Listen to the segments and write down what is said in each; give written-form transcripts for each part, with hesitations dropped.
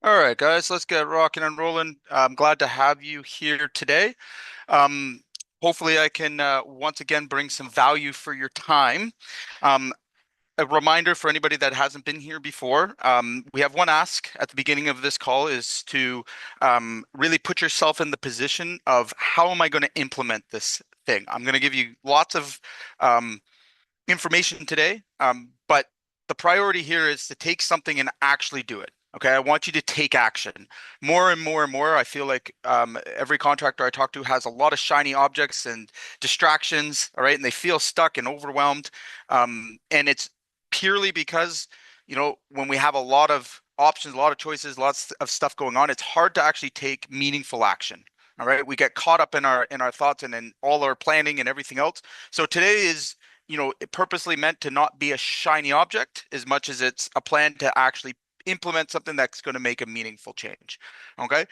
All right, guys, let's get rocking and rolling. I'm glad to have you here today. Um, Hopefully, I can once again bring some value for your time. Um, a reminder for anybody that hasn't been here before, we have one ask at the beginning of this call is to really put yourself in the position of how am I going to implement this thing? I'm going to give you lots of um, information today, but the priority here is to take something and actually do it. Okay, I want you to take action more and more and more. I feel like every contractor I talk to has a lot of shiny objects and distractions, all right, and they feel stuck and overwhelmed. And it's purely because, when we have a lot of options, a lot of choices, lots of stuff going on, it's hard to actually take meaningful action. All right, we get caught up in our thoughts and in all our planning and everything else. So today is purposely meant to not be a shiny object as much as it's a plan to actually implement something that's going to make a meaningful change. Okay.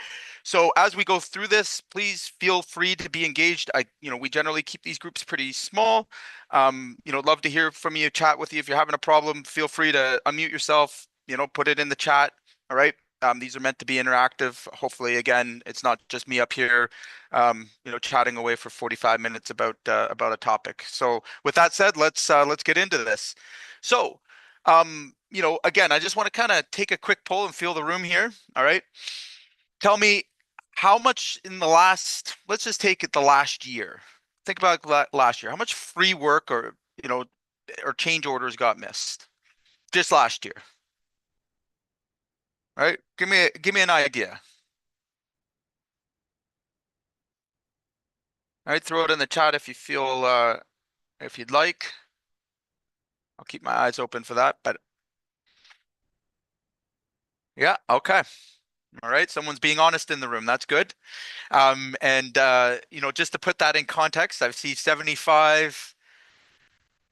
So as we go through this, please feel free to be engaged. We generally keep these groups pretty small. Love to hear from you, chat with you. If you're having a problem, feel free to unmute yourself, put it in the chat. All right. These are meant to be interactive. Hopefully, again, it's not just me up here chatting away for 45 minutes about a topic. So with that said, let's get into this. So, again, I just want to kind of take a quick poll and feel the room here. All right. Tell me how much in the last, let's just take it the last year. Think about last year. How much free work you know, or change orders got missed just last year? All right. Give me an idea. All right. Throw it in the chat if you feel, if you'd like. I'll keep my eyes open for that, but yeah, okay. All right, someone's being honest in the room. That's good. And just to put that in context, I see 75.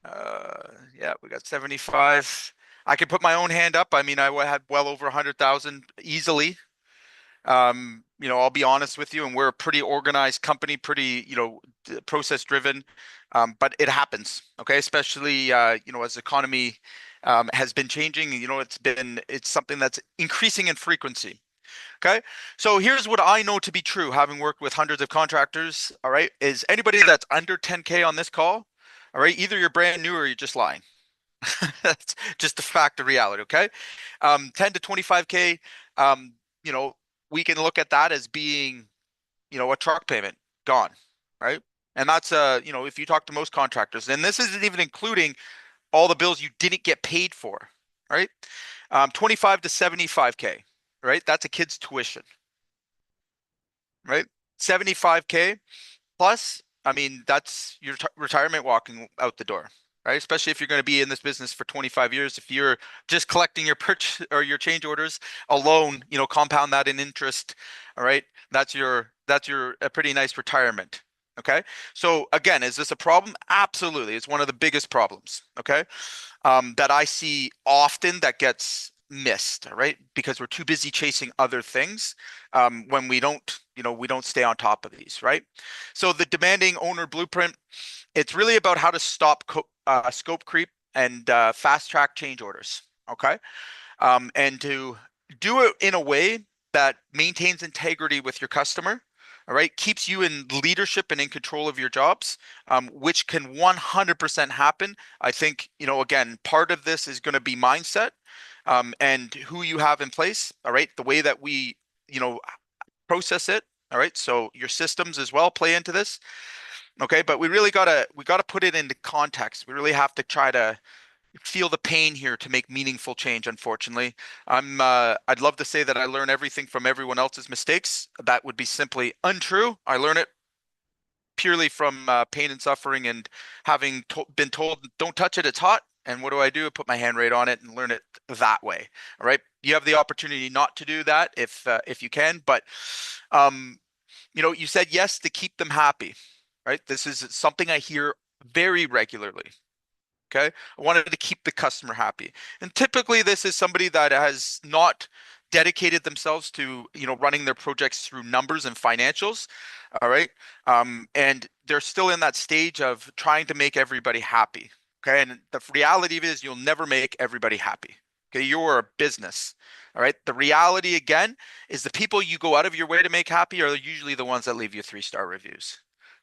Yeah, we got 75. I could put my own hand up. I mean, had well over 100,000 easily. I'll be honest with you, and we're a pretty organized company, pretty, process driven. But it happens, okay? Especially, as the economy has been changing, it's something that's increasing in frequency. Okay. So here's what I know to be true, having worked with hundreds of contractors. All right. Is anybody that's under 10K on this call? All right. Either you're brand new or you're just lying. That's just a fact of reality. Okay. 10 to 25K, um, you know, we can look at that as being, a truck payment gone. Right. And that's, if you talk to most contractors, and this isn't even including all the bills you didn't get paid for. Right. 25 to 75K. Right. That's a kid's tuition. Right? 75K plus, I mean, that's your retirement walking out the door, right? Especially if you're going to be in this business for 25 years. If you're just collecting your purchase or your change orders alone, compound that in interest, all right? That's your a pretty nice retirement. Okay. So again, is this a problem? Absolutely. It's one of the biggest problems. Okay. That I see often that gets missed, all right? Because we're too busy chasing other things when we don't stay on top of these, right? So the demanding owner blueprint, it's really about how to stop scope creep and fast track change orders, okay? And to do it in a way that maintains integrity with your customer, all right, keeps you in leadership and in control of your jobs, which can 100% happen. I think, again, part of this is going to be mindset and who you have in place, all right, the way that we, process it, all right, so your systems as well play into this, okay, but we gotta put it into context. We really have to try to feel the pain here to make meaningful change, unfortunately. I'd love to say that I learn everything from everyone else's mistakes. That would be simply untrue. I learn it purely from pain and suffering and having been told, don't touch it, it's hot. And what do? I put my hand right on it and learn it that way. All right. You have the opportunity not to do that if you can, but um, you said yes to keep them happy, right? This is something I hear very regularly. Okay. I wanted to keep the customer happy. And typically this is somebody that has not dedicated themselves to, running their projects through numbers and financials. All right. And they're still in that stage of trying to make everybody happy. Okay. And the reality of it is you'll never make everybody happy. Okay, you're a business. All right. The reality again is the people you go out of your way to make happy are usually the ones that leave you 3-star reviews.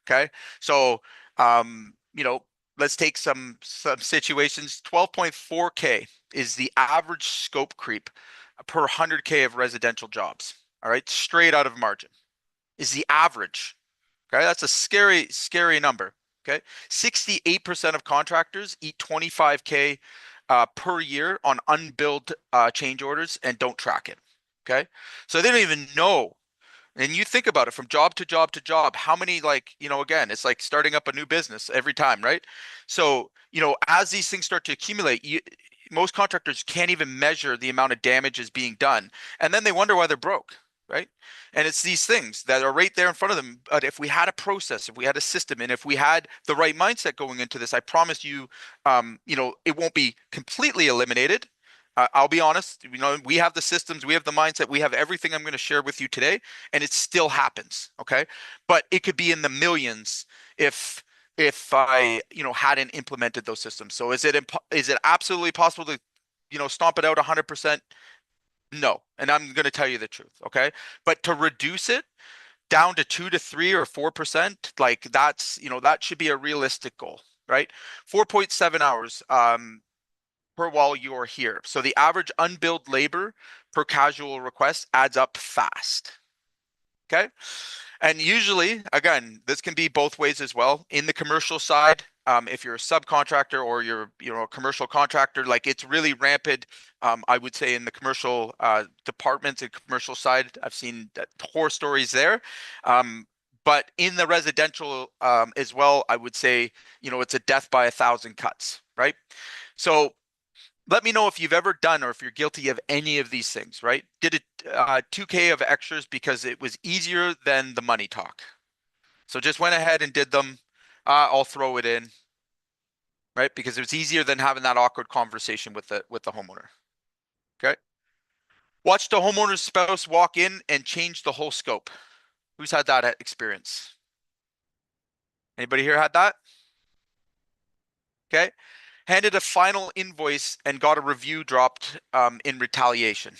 Okay. So you know, let's take some situations. 12.4K is the average scope creep per 100K of residential jobs. All right, straight out of margin is the average. Okay, that's a scary, scary number. Okay, 68% of contractors eat 25K per year on unbilled change orders and don't track it. Okay, so they don't even know. And you think about it from job to job to job, how many, like, again, it's like starting up a new business every time, right? So, as these things start to accumulate, most contractors can't even measure the amount of damage is being done. And then they wonder why they're broke, right? And it's these things that are right there in front of them. But if we had a process, if we had a system, and if we had the right mindset going into this, I promise you, it won't be completely eliminated. I'll be honest, we have the systems, we have the mindset, we have everything I'm going to share with you today, and it still happens. Okay. But it could be in the millions if I, hadn't implemented those systems. So is it absolutely possible to, stomp it out 100%? No. And I'm going to tell you the truth. Okay. But to reduce it down to 2 to 3 or 4%, like that should be a realistic goal, right? 4.7 hours per while you're here. So the average unbilled labor per casual request adds up fast. Okay. And usually, again, this can be both ways as well. In the commercial side, if you're a subcontractor or you're, a commercial contractor, like it's really rampant. I would say in the commercial departments and commercial side, I've seen horror stories there. But in the residential as well, I would say, it's a death by 1,000 cuts, right? So let me know if you've ever done or if you're guilty of any of these things, right? Did it 2K of extras because it was easier than the money talk. So just went ahead and did them. I'll throw it in, right? Because it was easier than having that awkward conversation with the homeowner. Okay. Watch the homeowner's spouse walk in and change the whole scope. Who's had that experience? Anybody here had that? Okay. Handed a final invoice and got a review dropped in retaliation.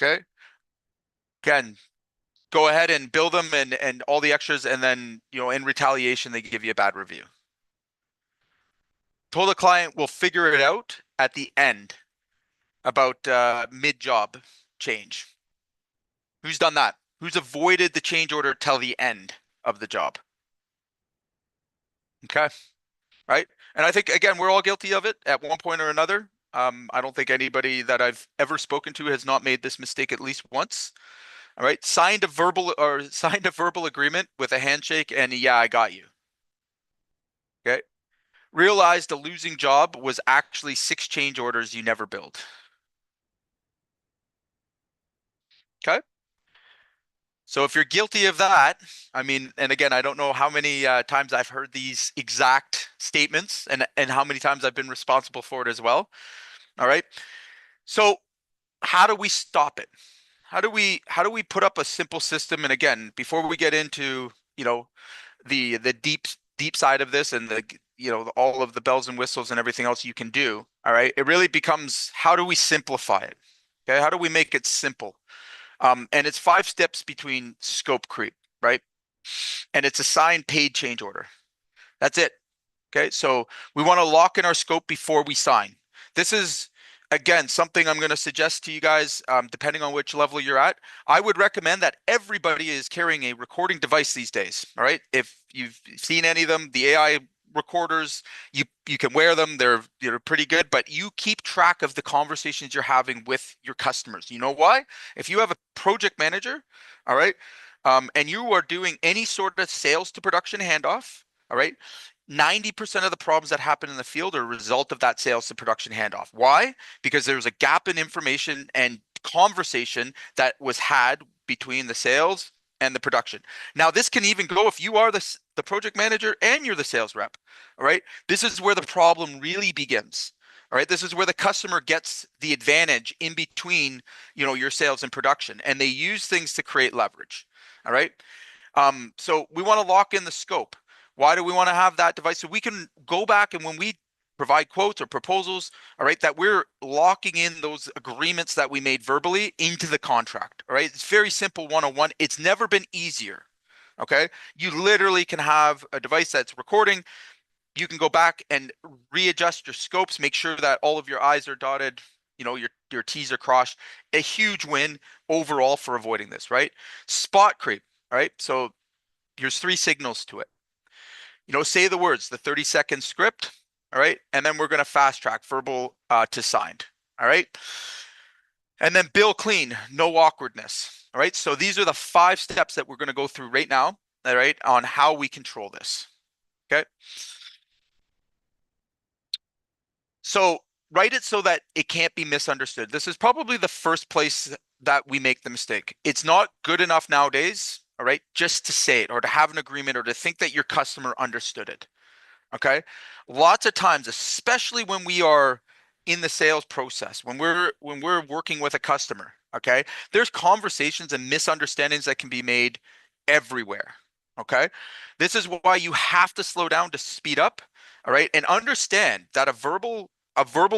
Okay. Again, go ahead and bill them and all the extras, and then in retaliation they give you a bad review. Told the client we'll figure it out at the end about mid-job change. Who's done that? Who's avoided the change order till the end of the job? Okay, right? And I think again we're all guilty of it at one point or another. I don't think anybody that I've ever spoken to has not made this mistake at least once. All right, signed a verbal agreement with a handshake and yeah, I got you. Okay. Realized a losing job was actually 6 change orders you never billed. Okay. So if you're guilty of that, I mean, and again, I don't know how many times I've heard these exact statements and how many times I've been responsible for it as well. All right. So how do we stop it? How do we put up a simple system? And again, before we get into, the deep side of this and the all of the bells and whistles and everything else you can do, all right, it really becomes how do we simplify it? Okay, how do we make it simple? And it's 5 steps between scope creep, right? And it's a signed paid change order. That's it. Okay, so we want to lock in our scope before we sign. This is, again, something I'm going to suggest to you guys, depending on which level you're at. I would recommend that everybody is carrying a recording device these days. All right, if you've seen any of them, the AI recorders, you can wear them. They're pretty good, but you keep track of the conversations you're having with your customers. You know why? If you have a project manager, all right, and you are doing any sort of sales to production handoff, all right, 90% of the problems that happen in the field are a result of that sales to production handoff. Why? Because there's a gap in information and conversation that was had between the sales and the production. Now, this can even go if you are the project manager and you're the sales rep. All right. This is where the problem really begins. All right. This is where the customer gets the advantage in between, your sales and production, and they use things to create leverage. All right. So we want to lock in the scope. Why do we want to have that device? So we can go back and when we provide quotes or proposals, all right, that we're locking in those agreements that we made verbally into the contract, all right? It's very simple one-on-one. It's never been easier, okay? You literally can have a device that's recording. You can go back and readjust your scopes, make sure that all of your I's are dotted, your T's are crossed. A huge win overall for avoiding this, right? Spot creep, all right? So here's 3 signals to it. Say the words, the 30-second script, all right? And then we're going to fast track verbal to signed, all right? And then bill clean, no awkwardness, all right? So these are the 5 steps that we're going to go through right now, all right, on how we control this, okay? So write it so that it can't be misunderstood. This is probably the first place that we make the mistake. It's not good enough nowadays, all right, just to say it or to have an agreement or to think that your customer understood it. Okay. Lots of times, especially when we are in the sales process, when we're working with a customer, okay, there's conversations and misunderstandings that can be made everywhere. Okay. This is why you have to slow down to speed up. All right. And understand that a verbal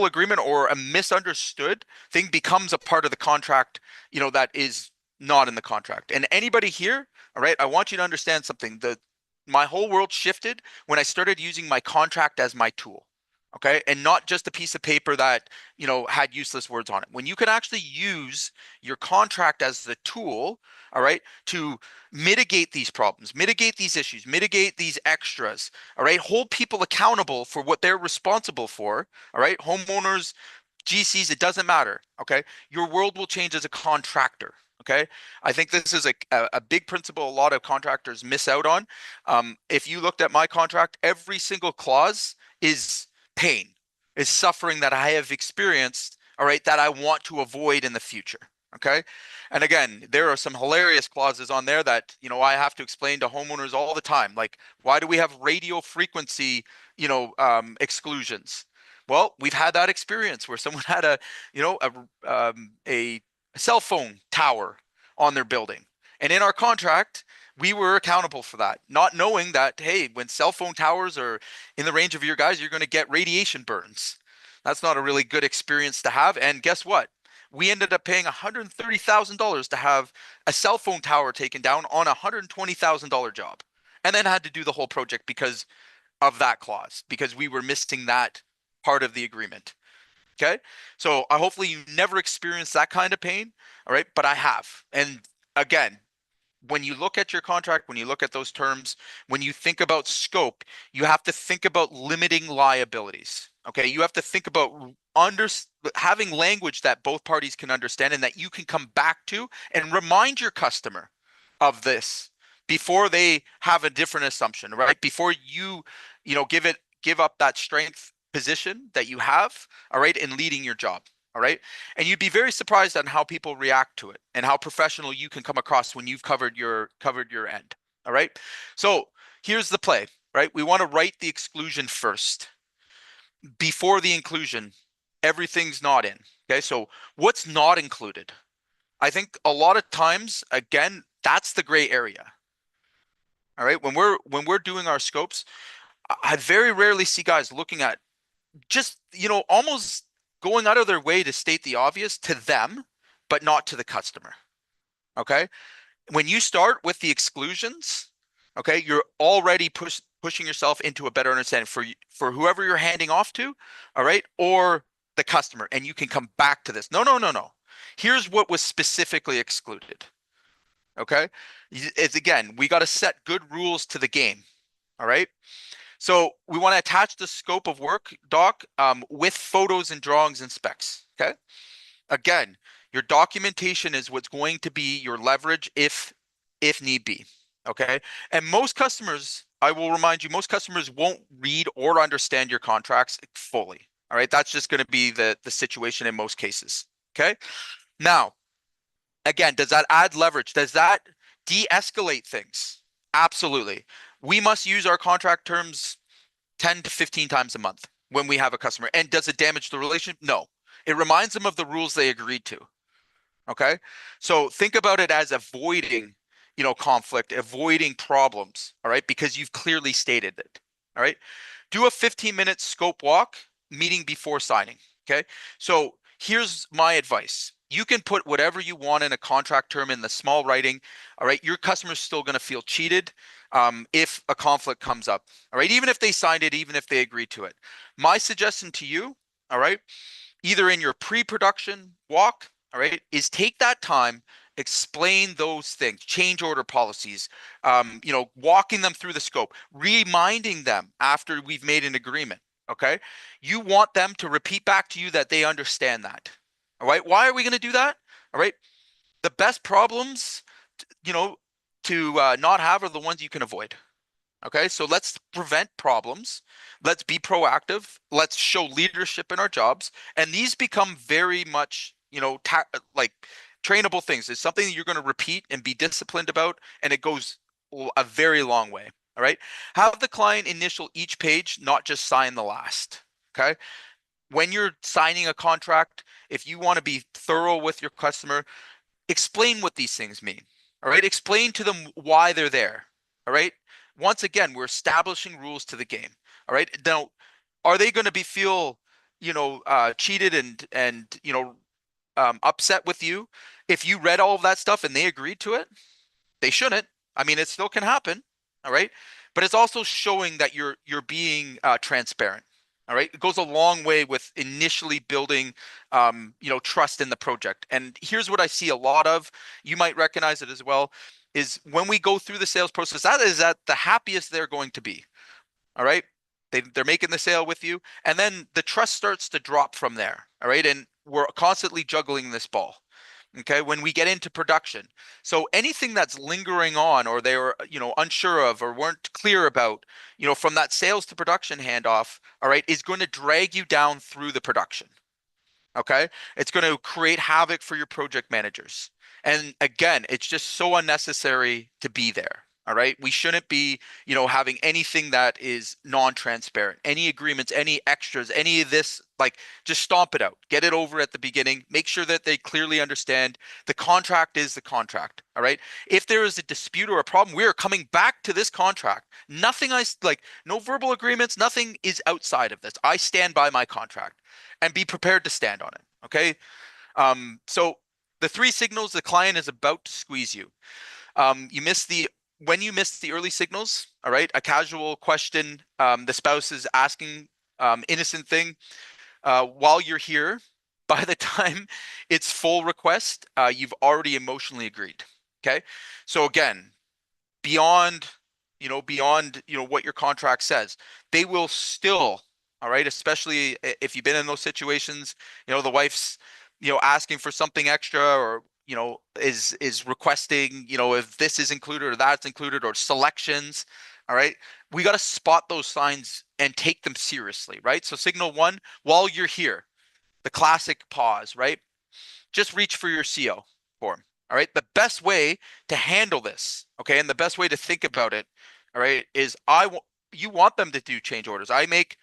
agreement or a misunderstood thing becomes a part of the contract, that is not in the contract. And anybody here, all right, I want you to understand something. My whole world shifted when I started using my contract as my tool, okay? And not just a piece of paper that, had useless words on it. When you can actually use your contract as the tool, all right, to mitigate these problems, mitigate these issues, mitigate these extras, all right, hold people accountable for what they're responsible for, all right, homeowners, GCs, it doesn't matter, okay? Your world will change as a contractor. Okay, I think this is a big principle a lot of contractors miss out on. If you looked at my contract, every single clause is pain, is suffering that I have experienced, all right, that I want to avoid in the future. Okay, and again, there are some hilarious clauses on there that I have to explain to homeowners all the time. Like, why do we have radio frequency, exclusions? Well, we've had that experience where someone had a cell phone tower on their building. And in our contract, we were accountable for that, not knowing that, hey, when cell phone towers are in the range of your guys, you're going to get radiation burns. That's not a really good experience to have. And guess what? We ended up paying $130,000 to have a cell phone tower taken down on a $120,000 job, and then had to do the whole project because of that clause, because we were missing that part of the agreement. Okay. So hopefully you never experienced that kind of pain. All right. But I have. And again, when you look at your contract, when you look at those terms, when you think about scope, you have to think about limiting liabilities. Okay. You have to think about having language that both parties can understand and that you can come back to and remind your customer of this before they have a different assumption, right? Before give up that strength position that you have, all right, in leading your job, all right? And you'd be very surprised on how people react to it and how professional you can come across when you've covered your end, all right? So here's the play, right? We want to write the exclusion first. Before the inclusion, everything's not in, okay? So what's not included? I think a lot of times, again, that's the gray area, all right? When we're doing our scopes, I very rarely see guys looking at just, almost going out of their way to state the obvious to them, but not to the customer. Okay. When you start with the exclusions, okay, you're already pushing yourself into a better understanding for whoever you're handing off to, all right, or the customer. And you can come back to this. No. Here's what was specifically excluded. Okay. It's, again, we got to set good rules to the game. All right. So we want to attach the scope of work doc with photos and drawings and specs, okay? Again, your documentation is what's going to be your leverage if need be, okay? And most customers, I will remind you, most customers won't read or understand your contracts fully, all right? That's just going to be the situation in most cases, okay? Now, again, does that add leverage? Does that de-escalate things? Absolutely. We must use our contract terms 10 to 15 times a month when we have a customer. And does it damage the relationship? No. It reminds them of the rules they agreed to. Okay. So think about it as avoiding, conflict, avoiding problems. All right. Because you've clearly stated it. All right. Do a 15-minute scope walk. meeting before signing. Okay. So here's my advice. You can put whatever you want in a contract term in the small writing. All right. Your customer's still going to feel cheated if a conflict comes up. All right. Even if they signed it, even if they agreed to it. My suggestion to you, all right, either in your pre-production walk, all right, is take that time, explain those things, change order policies, walking them through the scope, reminding them after we've made an agreement. Okay. You want them to repeat back to you that they understand that. All right. Why are we going to do that? All right. The best problems, you know, to not have are the ones you can avoid. Okay, so let's prevent problems. Let's be proactive. Let's show leadership in our jobs. And these become very much, like trainable things. It's something that you're going to repeat and be disciplined about, and it goes a very long way. All right. Have the client initial each page, not just sign the last. Okay. When you're signing a contract, if you want to be thorough with your customer, explain what these things mean. All right. Explain to them why they're there. All right. Once again, we're establishing rules to the game. All right. Now, are they going to be feel, cheated and upset with you if you read all of that stuff and they agreed to it? They shouldn't. I mean, it still can happen. All right. But it's also showing that you're being transparent. All right. It goes a long way with initially building, trust in the project. And here's what I see a lot of. You might recognize it as well. Is when we go through the sales process, that is at the happiest they're going to be. All right. They're making the sale with you. And then the trust starts to drop from there. All right. And we're constantly juggling this ball. Okay, when we get into production. So anything that's lingering on or they were, unsure of or weren't clear about, from that sales to production handoff, all right, is going to drag you down through the production. Okay, it's going to create havoc for your project managers. And again, it's just so unnecessary to be there. All right, we shouldn't be, having anything that is non-transparent, any agreements, any extras, any of this. Like, just stomp it out, get it over at the beginning, make sure that they clearly understand the contract is the contract. All right, if there is a dispute or a problem, we are coming back to this contract. Nothing no verbal agreements, nothing is outside of this. I stand by my contract. And be prepared to stand on it. Okay. So the three signals the client is about to squeeze you. When you miss the early signals, all right, a casual question, the spouse is asking innocent thing while you're here. By the time it's full request, you've already emotionally agreed. Okay. So again, beyond what your contract says, they will still, all right, especially if you've been in those situations, the wife's, asking for something extra or, is requesting, if this is included or that's included or selections. All right. We got to spot those signs and take them seriously, right? So signal one, while you're here, the classic pause, right? Just reach for your CO form. All right. The best way to handle this, okay, and the best way to think about it, all right, is you want them to do change orders. I make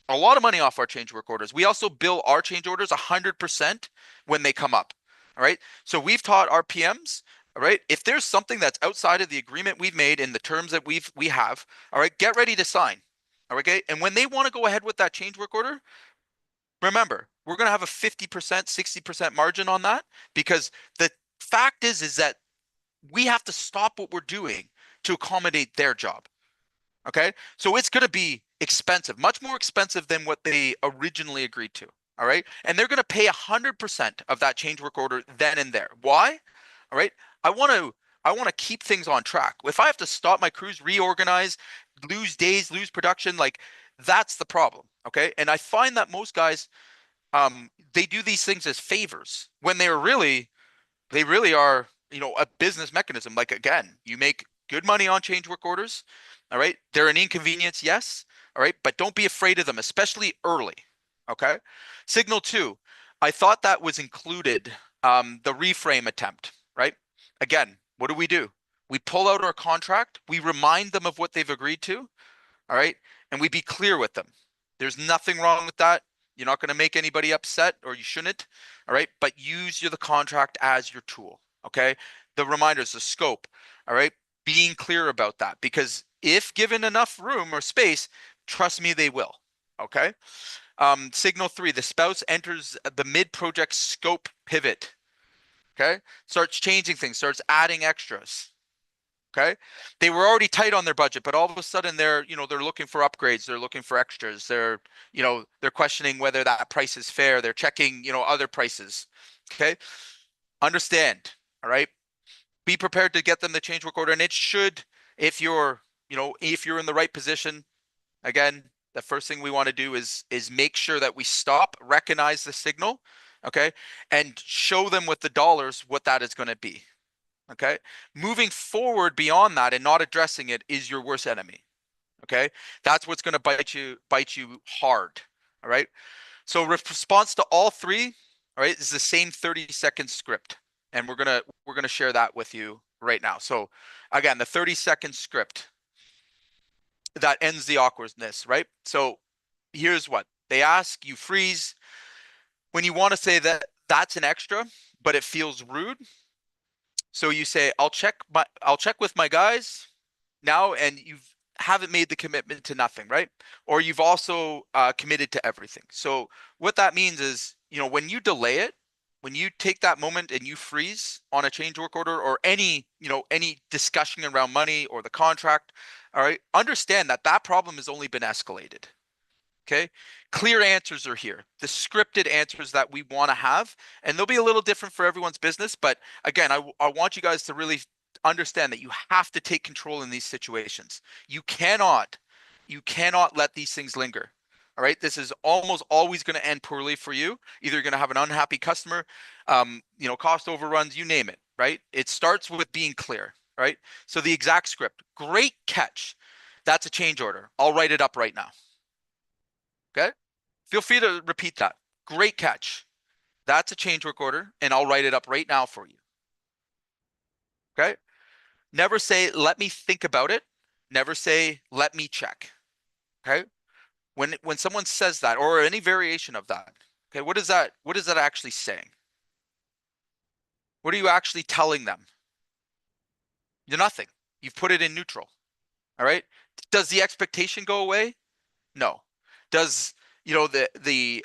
a lot of money off our change work orders. We also bill our change orders 100% when they come up. All right. So we've taught our PMs, all right, if there's something that's outside of the agreement we've made in the terms that we have, all right, get ready to sign. All right. Okay. And when they want to go ahead with that change work order, remember, we're going to have a 50%, 60% margin on that because the fact is that we have to stop what we're doing to accommodate their job. Okay. So it's going to be expensive, much more expensive than what they originally agreed to. All right. And they're going to pay 100% of that change work order then and there. Why? All right. I want to keep things on track. If I have to stop my crews, reorganize, lose days, lose production, like that's the problem. Okay. And I find that most guys, they do these things as favors when they really are, a business mechanism. Like, again, you make good money on change work orders. All right. They're an inconvenience. Yes. All right. But don't be afraid of them, especially early. Okay. Signal two, I thought that was included, the reframe attempt, right? Again, what do? We pull out our contract. We remind them of what they've agreed to. All right. And we be clear with them. There's nothing wrong with that. You're not going to make anybody upset, or you shouldn't. All right. But use the contract as your tool. Okay. The reminders, the scope. All right. Being clear about that, because if given enough room or space, trust me, they will. Okay. Signal 3, the spouse enters the mid-project scope pivot. Okay, starts changing things, starts adding extras. Okay, they were already tight on their budget, but all of a sudden they're looking for upgrades, they're looking for extras, they're questioning whether that price is fair, they're checking other prices. Okay, understand. All right, be prepared to get them the change work order, and it should, if you're in the right position. Again, the first thing we want to do is make sure that we stop, recognize the signal, okay, and show them with the dollars what that is going to be. Okay, moving forward beyond that and not addressing it is your worst enemy. Okay, that's what's going to bite you hard. All right, so response to all three, all right, is the same 30-second script, and we're gonna share that with you right now. So again, the 30-second script that ends the awkwardness, right? So here's what they ask: you freeze when you want to say that that's an extra, but it feels rude. So you say, I'll check with my guys now, and you haven't made the commitment to nothing, right? Or you've also committed to everything. So what that means is, when you delay it, when you take that moment and you freeze on a change work order or any discussion around money or the contract, all right, understand that that problem has only been escalated. Okay, clear answers are here, the scripted answers that we want to have, and they'll be a little different for everyone's business. But again, I want you guys to really understand that you have to take control in these situations. You cannot let these things linger. All right, this is almost always going to end poorly for you. Either you're going to have an unhappy customer, cost overruns, you name it. Right? It starts with being clear. Right? So the exact script, great catch. That's a change order. I'll write it up right now. Okay, feel free to repeat that. Great catch. That's a change work order, and I'll write it up right now for you. Okay, never say let me think about it. Never say let me check. Okay, when someone says that or any variation of that, okay, what is that actually saying? What are you actually telling them? You're nothing. You've put it in neutral. All right, does the expectation go away? No. Does the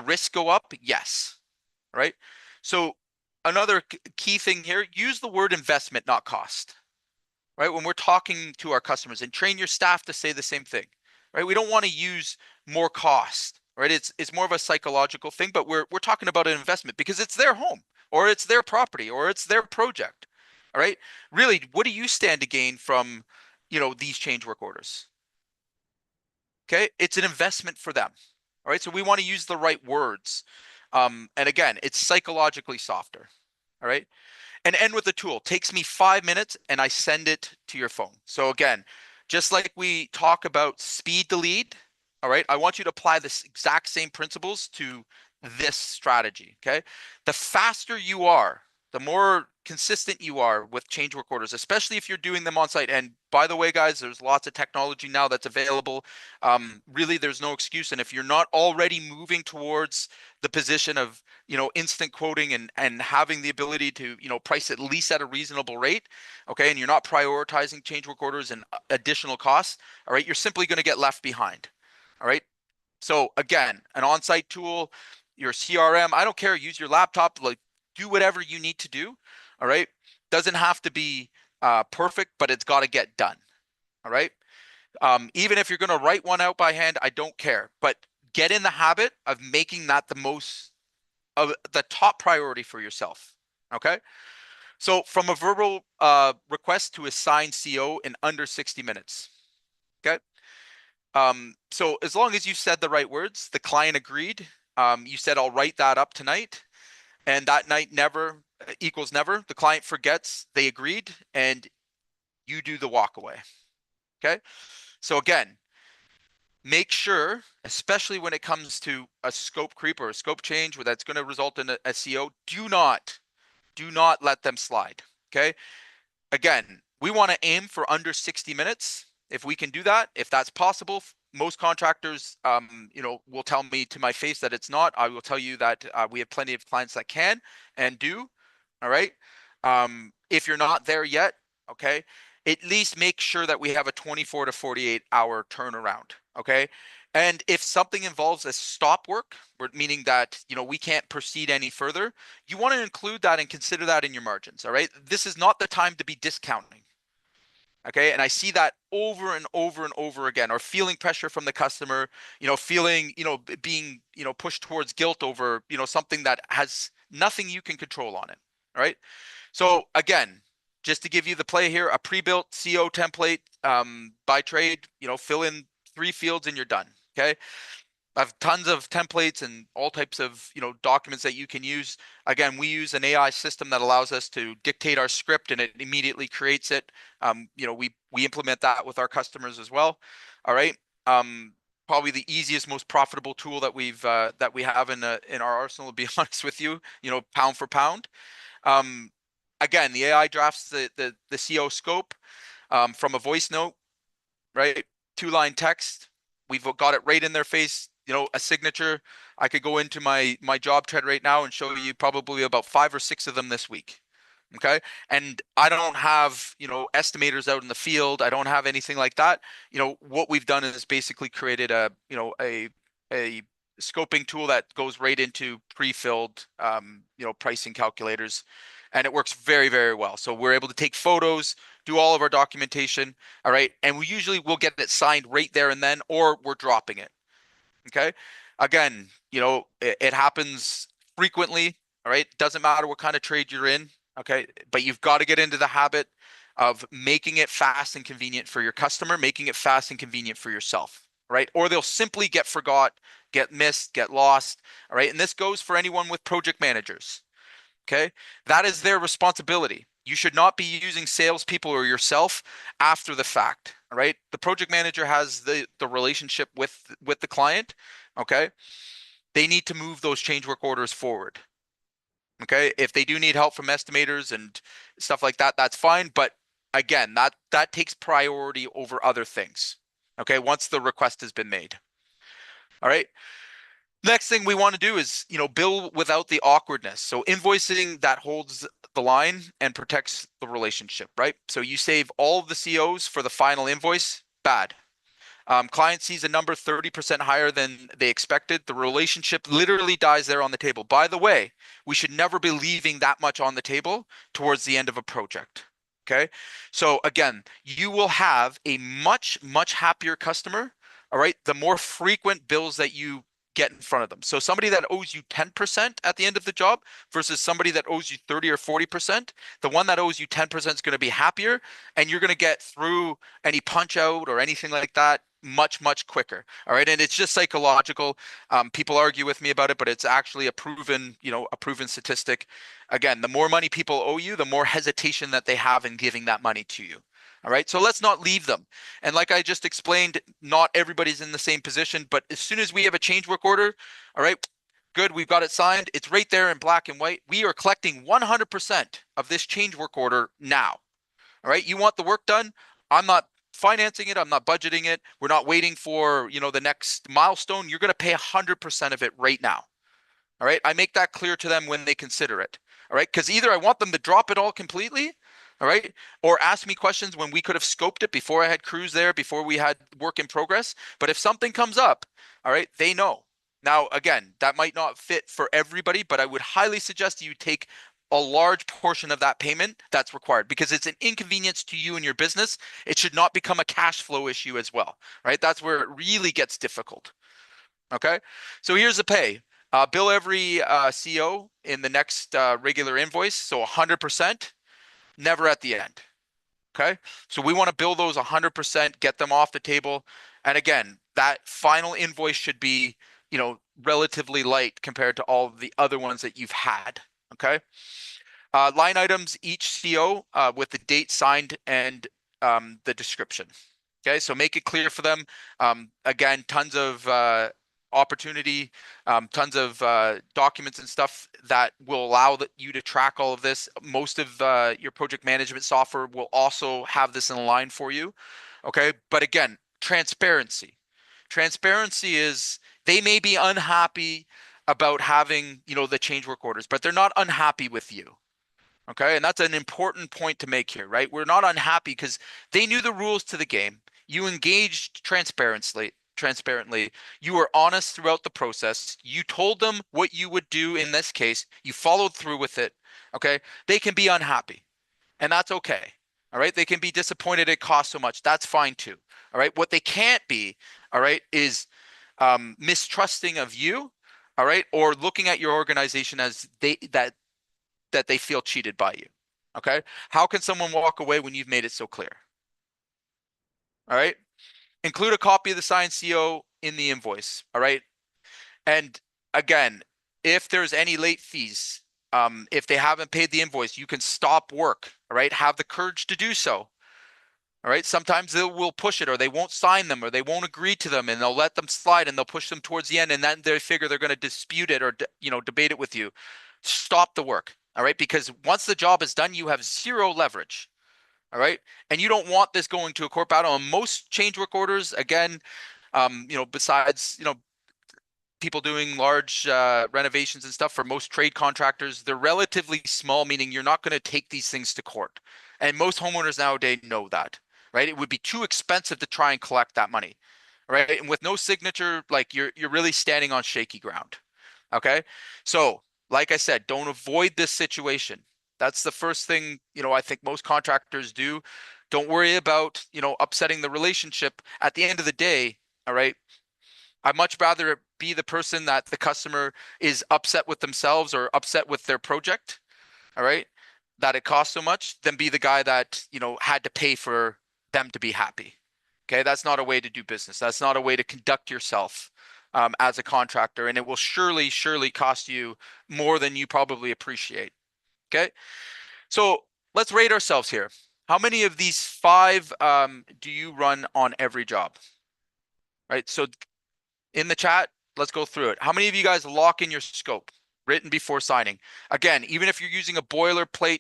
risk go up? Yes. Right? So another key thing here, use the word investment, not cost. Right? When we're talking to our customers, and train your staff to say the same thing. Right? We don't want to use more cost. Right? It's more of a psychological thing, but we're talking about an investment because it's their home or it's their property or it's their project. All right? Really, what do you stand to gain from, these change work orders? Okay, it's an investment for them. All right, so we want to use the right words. And again, it's psychologically softer. All right, and end with the tool. Takes me 5 minutes and I send it to your phone. So again, just like we talk about speed to lead, all right, I want you to apply this exact same principles to this strategy. Okay, the faster you are, the more consistent you are with change work orders, especially if you're doing them on site. And by the way, guys, there's lots of technology now that's available. Really, there's no excuse. And if you're not already moving towards the position of, instant quoting and having the ability to, price at least at a reasonable rate, okay, and you're not prioritizing change work orders and additional costs, all right, you're simply going to get left behind. All right. So again, an on-site tool, your CRM, I don't care, use your laptop, like do whatever you need to do. All right. Doesn't have to be perfect, but it's got to get done. All right. Even if you're going to write one out by hand, I don't care, but get in the habit of making that the top priority for yourself. Okay. So from a verbal request to a signed CO in under 60 minutes. Okay. So as long as you said the right words, the client agreed. You said, I'll write that up tonight. And that night never equals never. The client forgets they agreed and you do the walk away. Okay. So again, make sure, especially when it comes to a scope creep or a scope change where that's going to result in a CO, do not let them slide. Okay. Again, we want to aim for under 60 minutes. If we can do that, if that's possible, most contractors, will tell me to my face that it's not. I will tell you that we have plenty of clients that can and do. All right. If you're not there yet, okay, at least make sure that we have a 24 to 48 hour turnaround. Okay. And if something involves a stop work, meaning that, we can't proceed any further, you want to include that and consider that in your margins. All right. This is not the time to be discounting. Okay. And I see that over and over and over again, or feeling pressure from the customer, feeling, being, pushed towards guilt over, something that has nothing you can control on it. All right. So again, just to give you the play here, a pre-built CO template by trade, fill in 3 fields and you're done. Okay. I have tons of templates and all types of, documents that you can use. Again, we use an AI system that allows us to dictate our script and it immediately creates it. We implement that with our customers as well. All right. Probably the easiest, most profitable tool that we have in our arsenal, to be honest with you, pound for pound. Again, the AI drafts the CO scope from a voice note, right? 2-line text. We've got it right in their face, a signature. I could go into my job tread right now and show you probably about 5 or 6 of them this week. Okay. And I don't have, estimators out in the field. I don't have anything like that. What we've done is basically created a scoping tool that goes right into pre-filled, pricing calculators, and it works very, very well. So we're able to take photos, do all of our documentation. All right. And we usually will get it signed right there and then, or we're dropping it. Okay. Again, it happens frequently. All right. Doesn't matter what kind of trade you're in. Okay. But you've got to get into the habit of making it fast and convenient for your customer, making it fast and convenient for yourself. Right. Or they'll simply get forgot, get missed, get lost. All right. And this goes for anyone with project managers. Okay. That is their responsibility. You should not be using salespeople or yourself after the fact. All right. The project manager has the relationship with the client. Okay. They need to move those change work orders forward. Okay. If they do need help from estimators and stuff like that, that's fine. But again, that takes priority over other things. Okay. Once the request has been made. All right. Next thing we want to do is, bill without the awkwardness. So invoicing that holds the line and protects the relationship, right? So you save all of the COs for the final invoice, bad. Client sees a number 30% higher than they expected. The relationship literally dies there on the table. By the way, we should never be leaving that much on the table towards the end of a project. Okay. So again, you will have a much, much happier customer. All right. The more frequent bills that you get in front of them. So somebody that owes you 10% at the end of the job versus somebody that owes you 30 or 40%, the one that owes you 10% is going to be happier, and you're going to get through any punch out or anything like that much, much quicker. All right. And it's just psychological. People argue with me about it, but it's actually a proven statistic. Again, the more money people owe you, the more hesitation that they have in giving that money to you. All right. So let's not leave them. And like I just explained, not everybody's in the same position, but as soon as we have a change work order, all right, good, we've got it signed. It's right there in black and white. We are collecting 100% of this change work order now. All right. You want the work done? I'm not financing it. I'm not budgeting it. We're not waiting for, the next milestone. You're going to pay 100% of it right now. All right. I make that clear to them when they consider it. All right. Because either I want them to drop it all completely. All right. Or ask me questions when we could have scoped it before I had crews there, before we had work in progress. But if something comes up, all right, they know. Now, again, that might not fit for everybody, but I would highly suggest you take a large portion of that payment that's required, because it's an inconvenience to you and your business. It should not become a cash flow issue as well. Right. That's where it really gets difficult. Okay. So here's the pay. Bill every CO in the next regular invoice. So 100%, never at the end. Okay. So we want to bill those 100%, get them off the table. And again, that final invoice should be, relatively light compared to all of the other ones that you've had. Okay. Line items, each CO with the date signed and the description. Okay. So make it clear for them. Again, tons of opportunity, tons of documents and stuff that will allow you to track all of this. Most of your project management software will also have this in line for you. Okay. But again, transparency. Transparency is, they may be unhappy about having, the change work orders, but they're not unhappy with you. Okay. And that's an important point to make here, right? We're not unhappy because they knew the rules to the game. You engaged transparently, transparently. You were honest throughout the process. You told them what you would do in this case. You followed through with it. Okay. They can be unhappy, and that's okay. All right. They can be disappointed it costs so much. That's fine too. All right. What they can't be, all right, is mistrusting of you, all right, or looking at your organization as that they feel cheated by you. Okay. How can someone walk away when you've made it so clear? All right. Include a copy of the signed CO in the invoice. All right. And again, if there's any late fees, if they haven't paid the invoice, you can stop work. All right. Have the courage to do so. All right. Sometimes they will push it, or they won't sign them, or they won't agree to them, and they'll let them slide, and they'll push them towards the end, and then they figure they're going to dispute it or debate it with you. Stop the work. All right. Because once the job is done, you have zero leverage. All right. And you don't want this going to a court battle. And most change work orders, again, besides, people doing large renovations and stuff, for most trade contractors, they're relatively small, meaning you're not going to take these things to court. And most homeowners nowadays know that, right? It would be too expensive to try and collect that money, right? And with no signature, like you're really standing on shaky ground. Okay. So, like I said, don't avoid this situation. That's the first thing, I think most contractors do. Don't worry about, upsetting the relationship. At the end of the day, all right, I'd much rather be the person that the customer is upset with themselves or upset with their project, all right, that it costs so much, than be the guy that, had to pay for them to be happy. Okay, that's not a way to do business. That's not a way to conduct yourself as a contractor, and it will surely, surely cost you more than you probably appreciate. Okay, so let's rate ourselves here. How many of these five do you run on every job? Right, so in the chat, let's go through it. How many of you guys lock in your scope written before signing? Again, even if you're using a boilerplate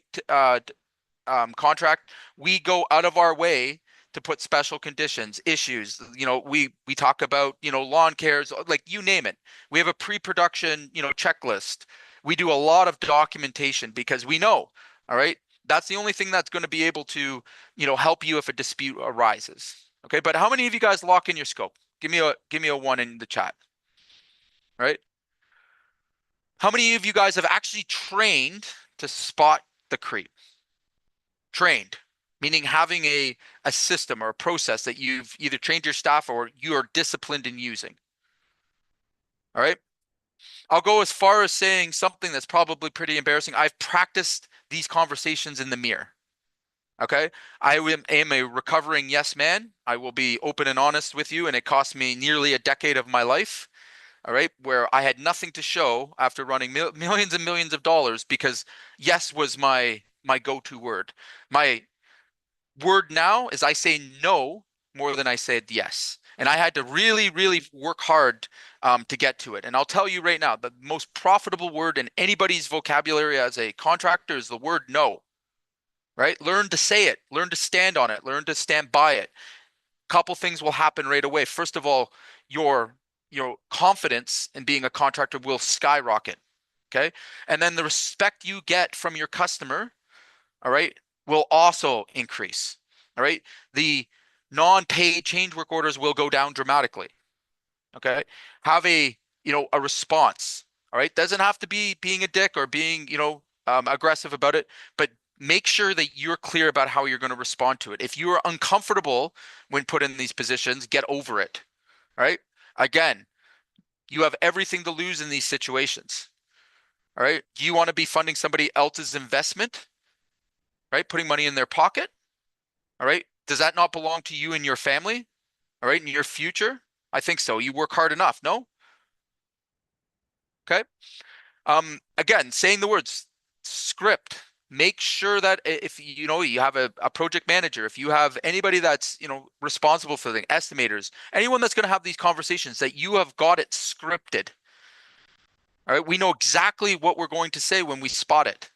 contract, we go out of our way to put special conditions, issues. We talk about, lawn cares, like you name it. We have a pre-production, checklist. We do a lot of documentation because we know, all right, that's the only thing that's going to be able to, help you if a dispute arises. Okay, but how many of you guys lock in your scope? Give me a one in the chat. Right? How many of you guys have actually trained to spot the creep? Trained, meaning having a system or a process that you've either trained your staff or you are disciplined in using. All right. I'll go as far as saying something that's probably pretty embarrassing. I've practiced these conversations in the mirror. Okay. I am a recovering yes man. I will be open and honest with you, and it cost me nearly a decade of my life. All right, where I had nothing to show after running millions and millions of dollars, because yes was my go-to word. My word now is I say no more than I said yes. And I had to really, really work hard to get to it. And I'll tell you right now, the most profitable word in anybody's vocabulary as a contractor is the word no. Right? Learn to say it, learn to stand on it, learn to stand by it. Couple things will happen right away. First of all, your confidence in being a contractor will skyrocket. Okay. And then the respect you get from your customer, all right, will also increase. All right. The non-paid change work orders will go down dramatically. Okay. Have a response. All right. Doesn't have to be being a dick or being, aggressive about it, but make sure that you're clear about how you're going to respond to it. If you are uncomfortable when put in these positions, get over it. All right. Again, you have everything to lose in these situations. All right. Do you want to be funding somebody else's investment? Right. Putting money in their pocket. All right. Does that not belong to you and your family? All right. In your future? I think so. You work hard enough. No? Okay. Again, saying the words script. Make sure that if you have a project manager, if you have anybody that's responsible for the estimators, anyone that's going to have these conversations, that you have got it scripted. All right, we know exactly what we're going to say when we spot it.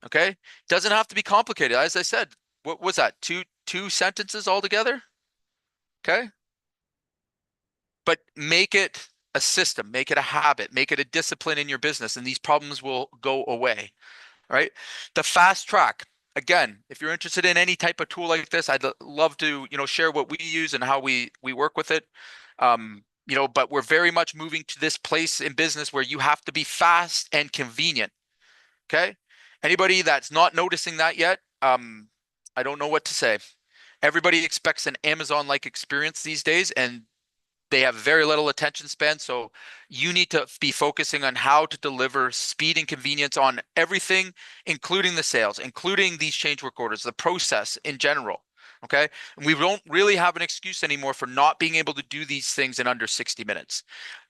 Okay, doesn't have to be complicated. As I said, what was that? Two sentences altogether. Okay, but make it a system, make it a habit, make it a discipline in your business, and these problems will go away. All right. The fast track. Again, if you're interested in any type of tool like this, I'd love to, share what we use and how we work with it. But we're very much moving to this place in business where you have to be fast and convenient. Okay. Anybody that's not noticing that yet, I don't know what to say. Everybody expects an Amazon-like experience these days, and they have very little attention span. So you need to be focusing on how to deliver speed and convenience on everything, including the sales, including these change work orders, the process in general. Okay. And we don't really have an excuse anymore for not being able to do these things in under 60 minutes.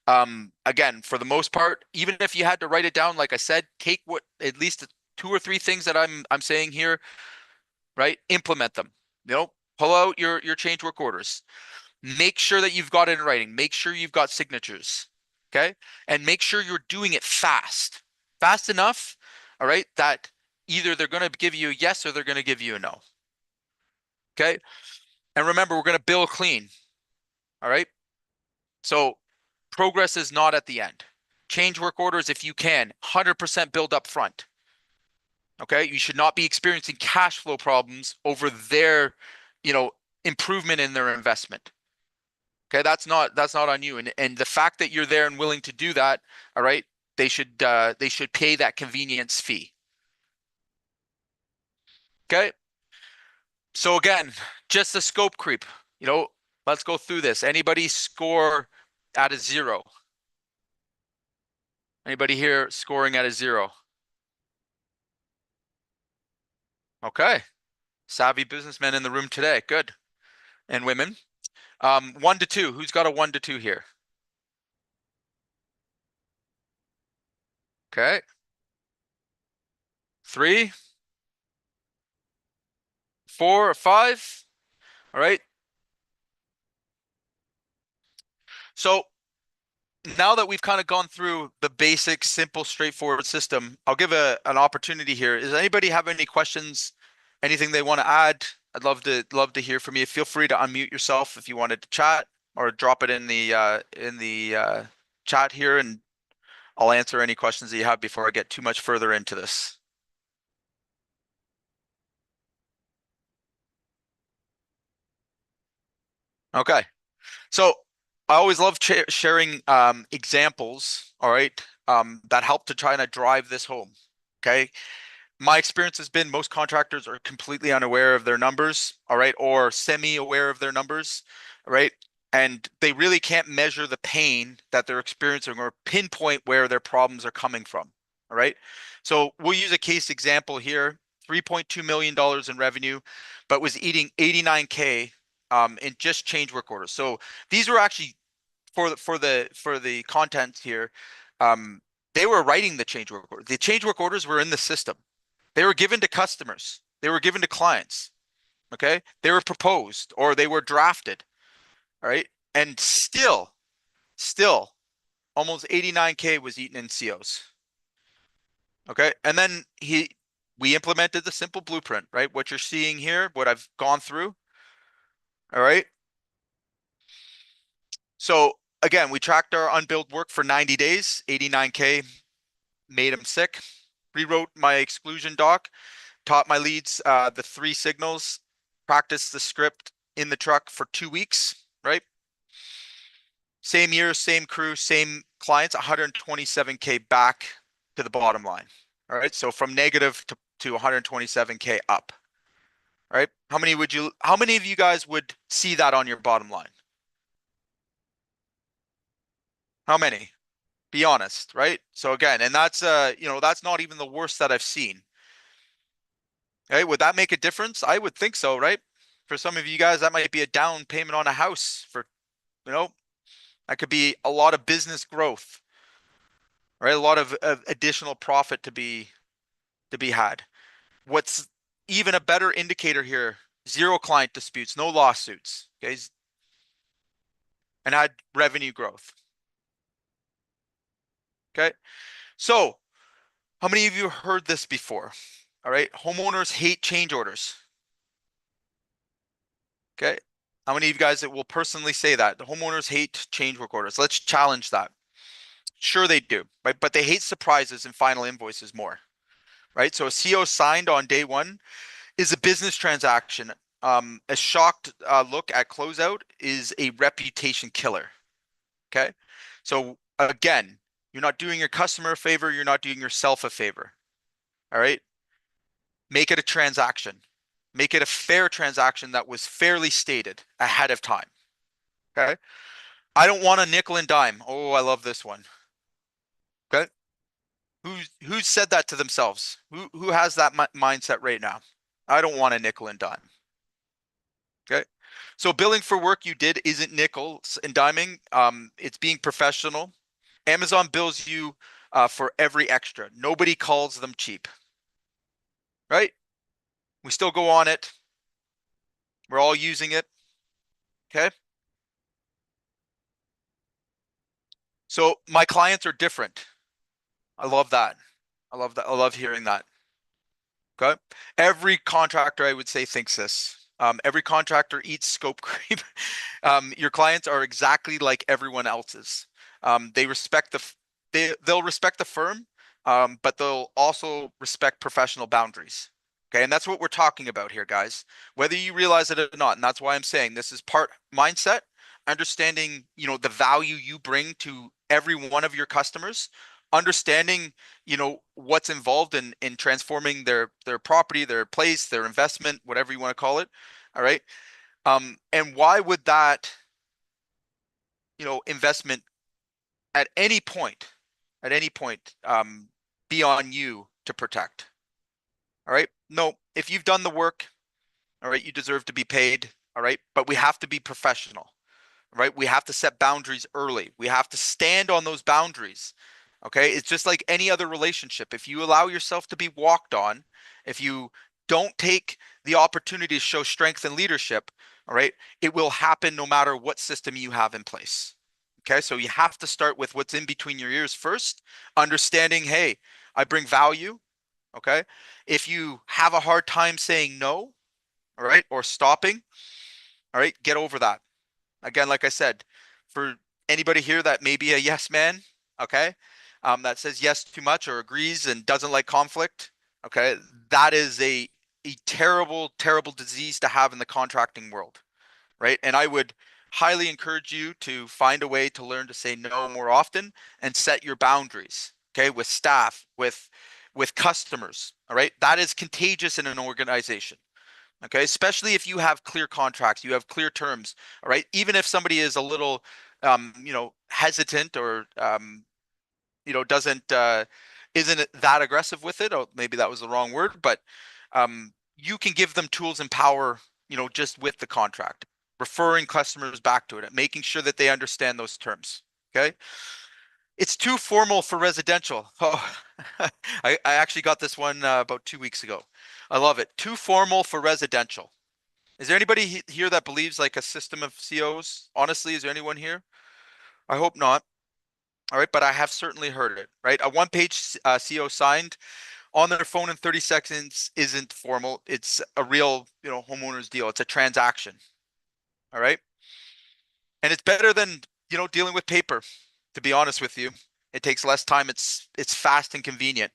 Again, for the most part, even if you had to write it down, like I said, take what at least two or three things that I'm saying here, right? Implement them. Pull out your change work orders. Make sure that you've got it in writing. Make sure you've got signatures. Okay. And make sure you're doing it fast. Fast enough, all right, that either they're going to give you a yes or they're going to give you a no. Okay. And remember, we're going to bill clean. All right. So progress is not at the end. Change work orders if you can, 100% build up front. Okay. You should not be experiencing cash flow problems over their, improvement in their investment. Okay, that's not on you. And the fact that you're there and willing to do that, all right, they should pay that convenience fee. Okay. So again, just the scope creep. Let's go through this. Anybody score at a 0? Anybody here scoring at a 0? Okay. Savvy businessmen in the room today. Good. And women. 1 to 2. Who's got a 1 to 2 here? Okay. 3, 4, 5. All right. So now that we've kind of gone through the basic, simple, straightforward system, I'll give an opportunity here. Does anybody have any questions? Anything they want to add? I'd love to hear from you. Feel free to unmute yourself if you wanted to chat, or drop it in the chat here, and I'll answer any questions that you have before I get too much further into this. Okay. So I always love sharing examples, all right, that help to try and drive this home. Okay. My experience has been most contractors are completely unaware of their numbers, all right, or semi-aware of their numbers, all right, and they really can't measure the pain that they're experiencing or pinpoint where their problems are coming from, all right. So we'll use a case example here: $3.2 million in revenue, but was eating 89K in just change work orders. So these were actually for the content here. Um, they were writing the change work orders. The change work orders were in the system. They were given to customers. They were given to clients. Okay. They were proposed or they were drafted. All right. And still almost 89K was eaten in COs. Okay. And then we implemented the simple blueprint, right? What you're seeing here, what I've gone through. All right. So again, we tracked our unbilled work for 90 days, 89K made him sick. Rewrote my exclusion doc, taught my leads the 3 signals, practiced the script in the truck for 2 weeks, right? Same year, same crew, same clients, 127K back to the bottom line. All right. So from negative to 127K up. All right. How many of you guys would see that on your bottom line? How many? Be honest, right? So again, and that's not even the worst that I've seen. Hey, would that make a difference? I would think so, right? For some of you guys, that might be a down payment on a house you know, that could be a lot of business growth, right? A lot of additional profit to be had. What's even a better indicator here, 0 client disputes, no lawsuits, okay? And had revenue growth. Okay. So how many of you heard this before? All right. Homeowners hate change orders. Okay. How many of you guys that will personally say that? The homeowners hate change work orders. Let's challenge that. Sure they do, right? But they hate surprises and final invoices more, right? So a CO signed on day 1 is a business transaction. A shocked look at closeout is a reputation killer. Okay. So again, you're not doing your customer a favor. You're not doing yourself a favor. All right. Make it a transaction. Make it a fair transaction that was fairly stated ahead of time. Okay. I don't want a nickel and dime. Oh, I love this one. Okay. Who's said that to themselves? Who has that mindset right now? I don't want a nickel and dime. Okay. So billing for work you did isn't nickels and diming. It's being professional. Amazon bills you for every extra. Nobody calls them cheap, right? We still go on it. We're all using it. Okay. So my clients are different. I love that. I love that. I love hearing that. Okay. Every contractor, I would say, thinks this. Every contractor eats scope creep. Your clients are exactly like everyone else's. They respect they'll respect the firm, but they'll also respect professional boundaries. Okay, and that's what we're talking about here, guys. Whether you realize it or not, and that's why I'm saying this is part mindset, understanding, the value you bring to every one of your customers, understanding, what's involved in transforming their property, their place, their investment, whatever you want to call it. All right. And why would that, investment at any point, at any point, be on you to protect? All right. No, if you've done the work, all right, you deserve to be paid. All right. But we have to be professional, right? We have to set boundaries early. We have to stand on those boundaries. Okay. It's just like any other relationship. If you allow yourself to be walked on, if you don't take the opportunity to show strength and leadership, all right, it will happen no matter what system you have in place. Okay. So you have to start with what's in between your ears first, understanding, hey, I bring value. Okay. If you have a hard time saying no, all right, or stopping, all right, get over that. Again, like I said, for anybody here that may be a yes man, okay, that says yes too much or agrees and doesn't like conflict, okay, that is a terrible, terrible disease to have in the contracting world, right? And I would highly encourage you to find a way to learn to say no more often and set your boundaries, okay, with staff, with customers, all right? That is contagious in an organization. Okay, especially if you have clear contracts, you have clear terms, all right? Even if somebody is a little, hesitant or, doesn't, isn't that aggressive with it, or maybe that was the wrong word, but you can give them tools and power, just with the contract, referring customers back to it, making sure that they understand those terms. Okay, it's too formal for residential. Oh, I actually got this one about 2 weeks ago. I love it. Too formal for residential. Is there anybody here that believes like a system of COs? Honestly, is there anyone here? I hope not. All right, but I have certainly heard it, right? A one-page CO signed on their phone in 30 seconds isn't formal. It's a real, homeowner's deal. It's a transaction. All right. And it's better than, dealing with paper, to be honest with you. It takes less time. It's fast and convenient.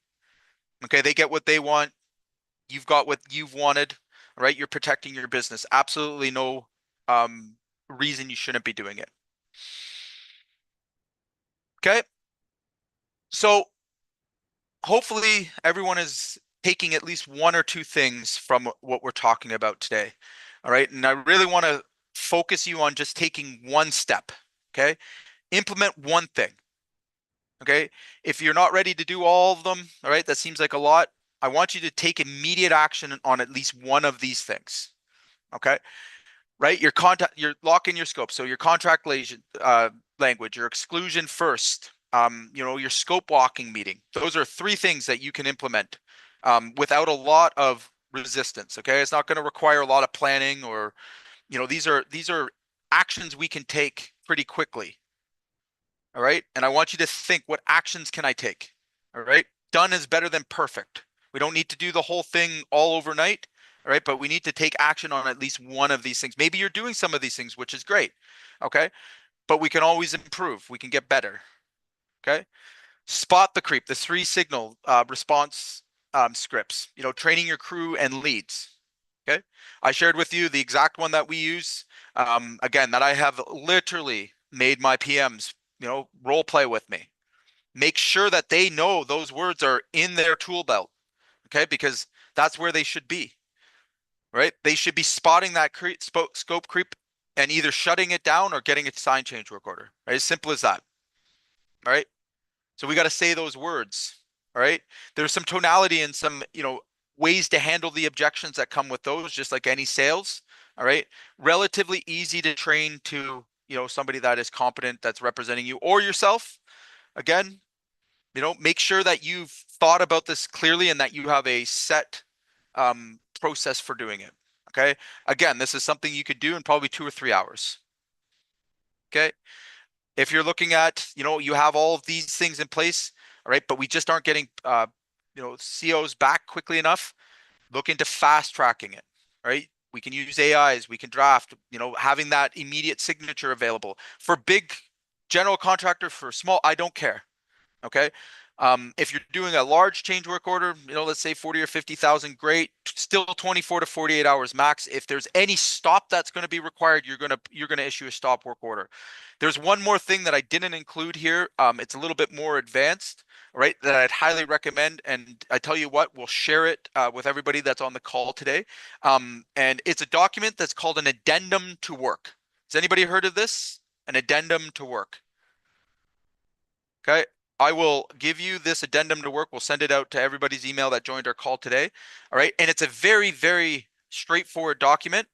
Okay, they get what they want. You've got what you've wanted, right? You're protecting your business. Absolutely no reason you shouldn't be doing it. Okay. So hopefully everyone is taking at least one or two things from what we're talking about today. All right. And I really want to focus you on just taking one step. Okay. Implement one thing. Okay. If you're not ready to do all of them, all right, that seems like a lot. I want you to take immediate action on at least one of these things. Okay. Right? You're locking your scope. So your contract language, your exclusion first, your scope walking meeting. Those are three things that you can implement without a lot of resistance. Okay. It's not going to require a lot of planning or, these are actions we can take pretty quickly. All right. And I want you to think, what actions can I take? All right. Done is better than perfect. We don't need to do the whole thing all overnight. All right. But we need to take action on at least one of these things. Maybe you're doing some of these things, which is great. Okay. But we can always improve. We can get better. Okay. Spot the creep, the three signal response scripts, training your crew and leads. Okay. I shared with you the exact one that we use. Again, that I have literally made my PMs role play with me. Make sure that they know those words are in their tool belt, okay? Because that's where they should be, right? They should be spotting that scope creep and either shutting it down or getting a sign change work order, right? As simple as that, right? So we got to say those words, all right? There's some tonality and some, ways to handle the objections that come with those, just like any sales, all right? Relatively easy to train to, somebody that is competent, that's representing you or yourself. Again, make sure that you've thought about this clearly and that you have a set process for doing it. Okay. Again, this is something you could do in probably 2 or 3 hours. Okay. If you're looking at, you have all of these things in place, all right, but we just aren't getting, COs back quickly enough, look into fast tracking it, right? We can use AIs, we can draft, having that immediate signature available for big general contractor, for small, I don't care. Okay. If you're doing a large change work order, let's say 40 or 50,000, great. Still 24 to 48 hours max. If there's any stop that's going to be required, you're going to issue a stop work order. There's one more thing that I didn't include here. It's a little bit more advanced, right? That I'd highly recommend. And I tell you what, we'll share it with everybody that's on the call today. And it's a document that's called an addendum to work. Has anybody heard of this? An addendum to work. Okay. I will give you this addendum to work. We'll send it out to everybody's email that joined our call today. All right. And it's a very, very straightforward document.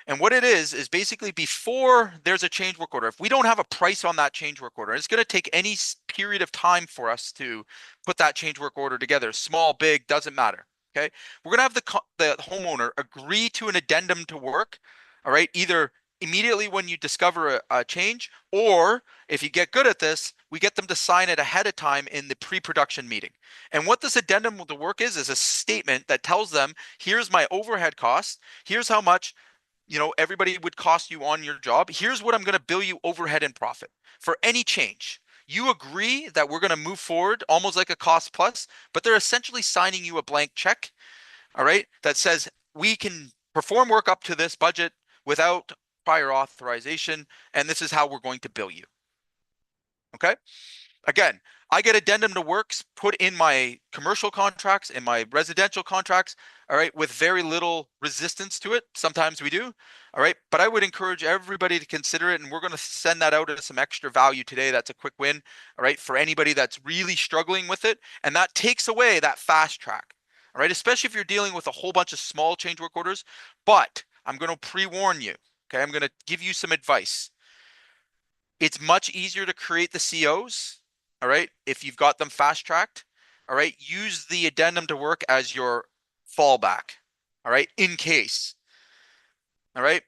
And what it is basically before there's a change work order, if we don't have a price on that change work order, it's going to take any period of time for us to put that change work order together. Small, big, doesn't matter. Okay. We're going to have the homeowner agree to an addendum to work. All right. Either immediately when you discover a change, or if you get good at this, we get them to sign it ahead of time in the pre-production meeting. And what this addendum to work is a statement that tells them, here's my overhead costs, here's how much everybody would cost you on your job, here's what I'm going to bill you overhead and profit for any change. You agree that we're going to move forward almost like a cost plus, but they're essentially signing you a blank check, all right, that says we can perform work up to this budget without prior authorization, and this is how we're going to bill you. Okay. Again, I get addendum to works put in my commercial contracts, in my residential contracts, all right, with very little resistance to it. Sometimes we do, all right, but I would encourage everybody to consider it, and we're going to send that out as some extra value today. That's a quick win, all right, for anybody that's really struggling with it, and that takes away that fast track, all right, especially if you're dealing with a whole bunch of small change work orders. But I'm going to pre-warn you, okay, I'm going to give you some advice. It's much easier to create the COs, all right, if you've got them fast tracked, all right, use the addendum to work as your fallback, all right, in case, all right.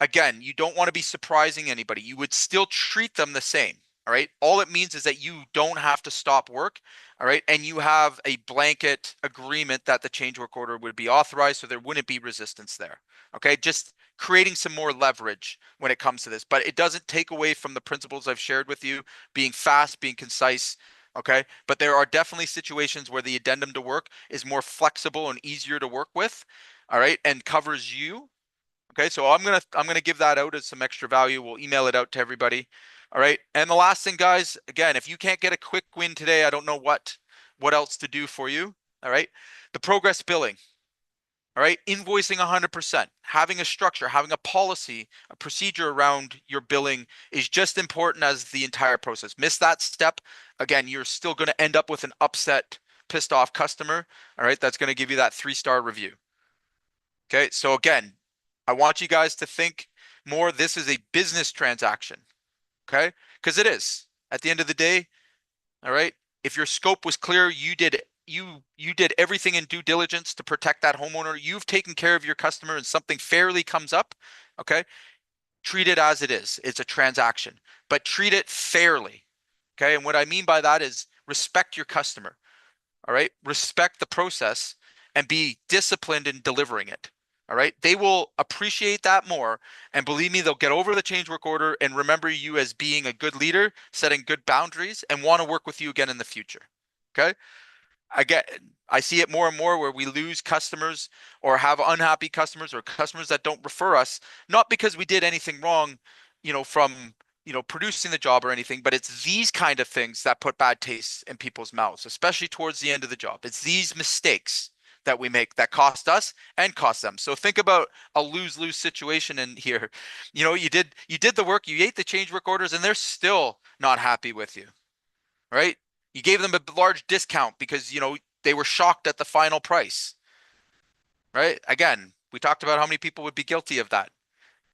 Again, you don't want to be surprising anybody. You would still treat them the same, all right. All it means is that you don't have to stop work, all right, and you have a blanket agreement that the change work order would be authorized, so there wouldn't be resistance there, okay. Just creating some more leverage when it comes to this, but it doesn't take away from the principles I've shared with you, being fast, being concise, okay? But there are definitely situations where the addendum to work is more flexible and easier to work with, all right, and covers you, okay? So I'm gonna give that out as some extra value. We'll email it out to everybody, all right? And the last thing, guys, again, if you can't get a quick win today, I don't know what else to do for you, all right? The progress billing. All right, invoicing 100%, having a structure, having a policy, a procedure around your billing is just important as the entire process. Miss that step, again, you're still going to end up with an upset, pissed off customer. All right, that's going to give you that 3-star review. Okay, so again, I want you guys to think more. This is a business transaction. Okay, because it is. At the end of the day, all right, if your scope was clear, you did everything in due diligence to protect that homeowner. You've taken care of your customer, and something fairly comes up, okay? Treat it as it is. It's a transaction, but treat it fairly, okay? And what I mean by that is respect your customer, all right? Respect the process and be disciplined in delivering it, all right? They will appreciate that more, and believe me, they'll get over the change work order and remember you as being a good leader, setting good boundaries, and want to work with you again in the future, okay? I see it more and more where we lose customers or have unhappy customers or customers that don't refer us, not because we did anything wrong, from producing the job or anything, but it's these kind of things that put bad taste in people's mouths, especially towards the end of the job. It's these mistakes that we make that cost us and cost them. So think about a lose-lose situation in here. You did the work, you ate the change work orders, and they're still not happy with you, right? You gave them a large discount because they were shocked at the final price, right? Again, we talked about how many people would be guilty of that.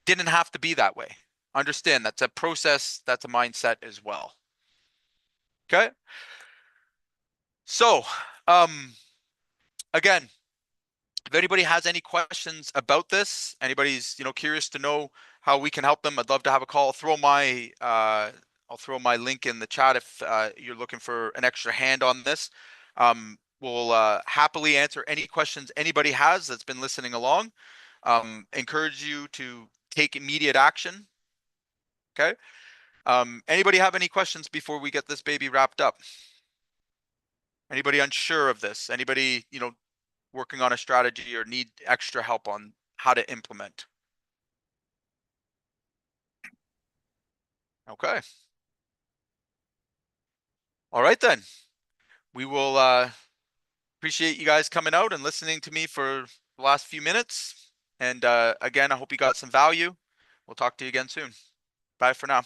Didn't have to be that way. Understand that's a process, that's a mindset as well. Okay. So, um, again, if anybody has any questions about this, anybody's, curious to know how we can help them, I'd love to have a call. I'll throw my link in the chat if you're looking for an extra hand on this. We'll happily answer any questions anybody has that's been listening along. Encourage you to take immediate action. Okay. Anybody have any questions before we get this baby wrapped up? Anybody unsure of this? Anybody, working on a strategy or need extra help on how to implement? Okay. All right then. We will appreciate you guys coming out and listening to me for the last few minutes. And again, I hope you got some value. We'll talk to you again soon. Bye for now.